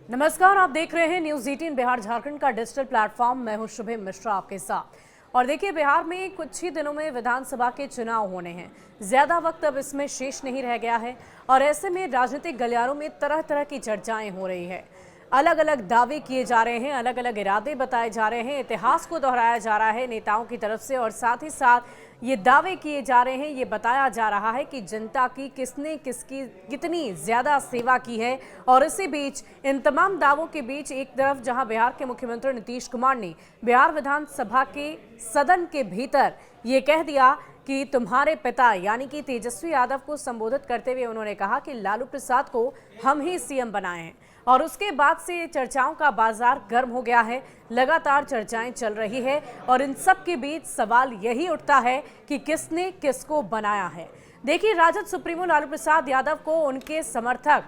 नमस्कार, आप देख रहे हैं न्यूज 18 बिहार झारखंड का डिजिटल प्लेटफॉर्म। मैं हूं शुभम मिश्रा आपके साथ। और देखिए, बिहार में कुछ ही दिनों में विधानसभा के चुनाव होने हैं। ज्यादा वक्त अब इसमें शेष नहीं रह गया है और ऐसे में राजनीतिक गलियारों में तरह तरह की चर्चाएं हो रही है। अलग अलग दावे किए जा रहे हैं, अलग अलग इरादे बताए जा रहे हैं, इतिहास को दोहराया जा रहा है नेताओं की तरफ से और साथ ही साथ ये दावे किए जा रहे हैं, ये बताया जा रहा है कि जनता की किसने किसकी कितनी ज्यादा सेवा की है। और इसी बीच इन तमाम दावों के बीच एक तरफ जहां बिहार के मुख्यमंत्री नीतीश कुमार ने बिहार विधानसभा के सदन के भीतर ये कह दिया कि तुम्हारे पिता यानी कि तेजस्वी यादव को संबोधित करते हुए उन्होंने कहा कि लालू प्रसाद को हम ही सीएम बनाए हैं। और उसके बाद से चर्चाओं का बाजार गर्म हो गया है, लगातार चर्चाएं चल रही है और इन सब के बीच सवाल यही उठता है कि किसने किसको बनाया है। देखिए, राजद सुप्रीमो लालू प्रसाद यादव को उनके समर्थक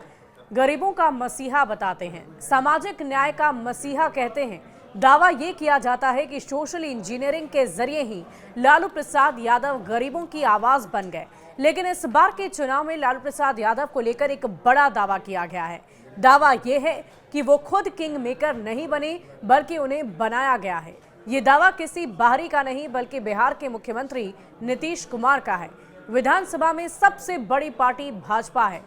गरीबों का मसीहा बताते हैं, सामाजिक न्याय का मसीहा कहते हैं। दावा ये किया जाता है कि सोशल इंजीनियरिंग के जरिए ही लालू प्रसाद यादव गरीबों की आवाज बन गए। लेकिन इस बार के चुनाव में लालू प्रसाद यादव को लेकर एक बड़ा दावा किया गया है। दावा यह है कि वो खुद किंग मेकर नहीं बने, बल्कि उन्हें बनाया गया है। ये दावा किसी बाहरी का नहीं बल्कि बिहार के मुख्यमंत्री नीतीश कुमार का है। विधानसभा में सबसे बड़ी पार्टी भाजपा है।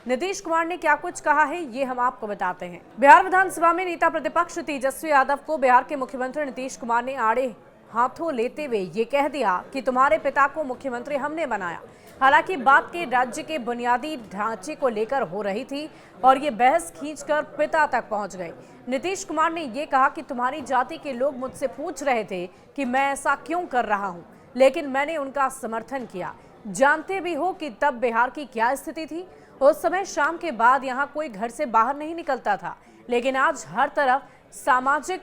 नीतीश कुमार ने क्या कुछ कहा है, ये हम आपको बताते हैं। बिहार विधानसभा में नेता प्रतिपक्ष तेजस्वी यादव को बिहार के मुख्यमंत्री नीतीश कुमार ने आड़े हाथों लेते हुए ये कह दिया कि तुम्हारे पिता को मुख्यमंत्री हमने बनाया। हालांकि बात के राज्य के बुनियादी ढांचे को लेकर हो रही थी और ये बहस खींचकर पिता तक पहुंच गई। नीतीश कुमार ने ये कहा कि तुम्हारी जाति के लोग मुझसे पूछ रहे थे कि मैं ऐसा क्यों कर रहा हूं, लेकिन मैंने उनका समर्थन किया। जानते भी हो कि तब बिहार की क्या स्थिति थी। उस समय शाम के बाद यहाँ कोई घर से बाहर नहीं निकलता था, लेकिन आज हर तरफ सामाजिक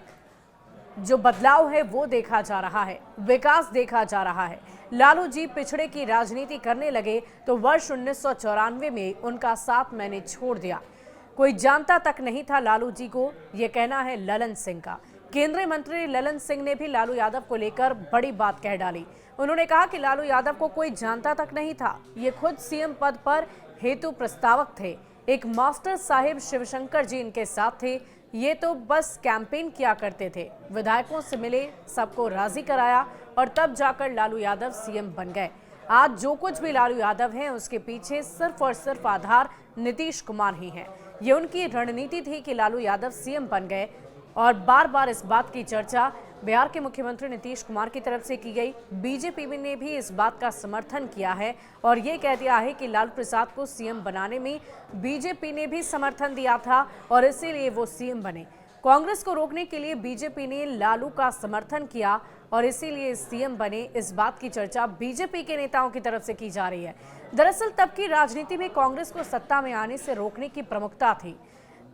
जो बदलाव है वो देखा जा रहा है, विकास देखा जा रहा है। लालू जी पिछड़े की राजनीति करने लगे तो वर्ष 1994 में उनका साथ मैंने छोड़ दिया। कोई जानता तक नहीं था लालू जी को, ये कहना है ललन सिंह का। केंद्रीय मंत्री ललन सिंह ने भी लालू यादव को लेकर बड़ी बात कह डाली। उन्होंने कहा कि लालू यादव को कोई जानता तक नहीं था, ये खुद सीएम पद पर हेतु प्रस्तावक थे। एक मास्टर साहिब शिवशंकर जी इनके साथ थे। ये तो बस कैंपेन किया करते थे, विधायकों से मिले, सबको राजी कराया और तब जाकर लालू यादव सीएम बन गए। आज जो कुछ भी लालू यादव हैं उसके पीछे सिर्फ और सिर्फ आधार नीतीश कुमार ही हैं। ये उनकी रणनीति थी कि लालू यादव सीएम बन गए और बार बार इस बात की चर्चा बिहार के मुख्यमंत्री नीतीश कुमार की तरफ से की गई। बीजेपी ने भी इस बात का समर्थन किया है और ये कह दिया है कि लालू प्रसाद को सीएम बनाने में बीजेपी ने भी समर्थन दिया था और इसीलिए वो सीएम बने। कांग्रेस को रोकने के लिए बीजेपी ने लालू का समर्थन किया और इसीलिए सीएम बने। इस बात की चर्चा बीजेपी के नेताओं की तरफ से की जा रही है। दरअसल तब की राजनीति में कांग्रेस को सत्ता में आने से रोकने की प्रमुखता थी।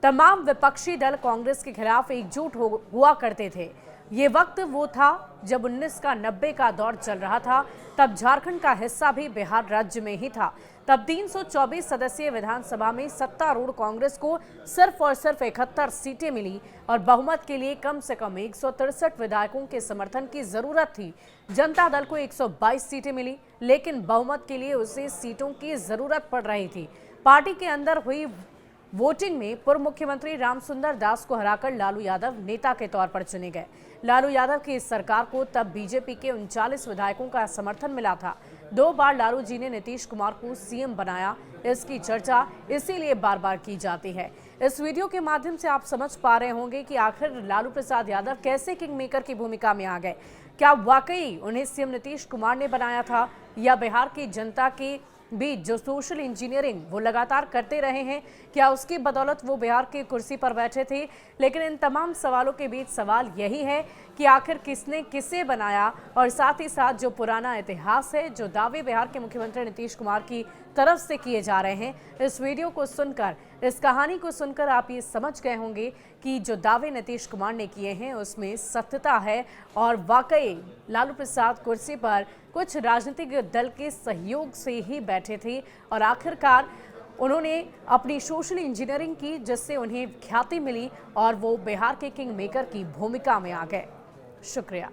तमाम विपक्षी दल कांग्रेस के खिलाफ एकजुट हुआ करते थे। ये वक्त वो था जब 19 का 90 का दौर चल रहा था। तब झारखंड का हिस्सा भी बिहार राज्य में ही था। तब 324 सदस्यीय विधानसभा में सत्तारूढ़ कांग्रेस को सिर्फ और सिर्फ 71 सीटें मिली और बहुमत के लिए कम से कम 163 विधायकों के समर्थन की जरूरत थी। जनता दल को 122 सीटें मिली, लेकिन बहुमत के लिए उसे सीटों की जरूरत पड़ रही थी। पार्टी के अंदर हुई वोटिंग में पूर्व मुख्यमंत्री रामसुंदर दास को हराकर लालू यादव नेता के तौर पर चुने गए। लालू यादव की इस सरकार को तब बीजेपी के 39 विधायकों का समर्थन मिला था। 2 बार लालू जी ने नीतीश कुमार को सीएम बनाया। इसकी चर्चा इसीलिए बार बार की जाती है। इस वीडियो के माध्यम से आप समझ पा रहे होंगे कि आखिर लालू प्रसाद यादव कैसे किंग मेकर की भूमिका में आ गए। क्या वाकई उन्हें सीएम नीतीश कुमार ने बनाया था या बिहार की जनता की भी जो सोशल इंजीनियरिंग वो लगातार करते रहे हैं, क्या उसकी बदौलत वो बिहार की कुर्सी पर बैठे थे? लेकिन इन तमाम सवालों के बीच सवाल यही है कि आखिर किसने किसे बनाया और साथ ही साथ जो पुराना इतिहास है, जो दावे बिहार के मुख्यमंत्री नीतीश कुमार की तरफ से किए जा रहे हैं। इस वीडियो को सुनकर, इस कहानी को सुनकर आप ये समझ गए होंगे कि जो दावे नीतीश कुमार ने किए हैं उसमें सत्यता है और वाकई लालू प्रसाद कुर्सी पर कुछ राजनीतिक दल के सहयोग से ही बैठे थे और आखिरकार उन्होंने अपनी सोशल इंजीनियरिंग की, जिससे उन्हें ख्याति मिली और वो बिहार के किंग मेकर की भूमिका में आ गए। शुक्रिया।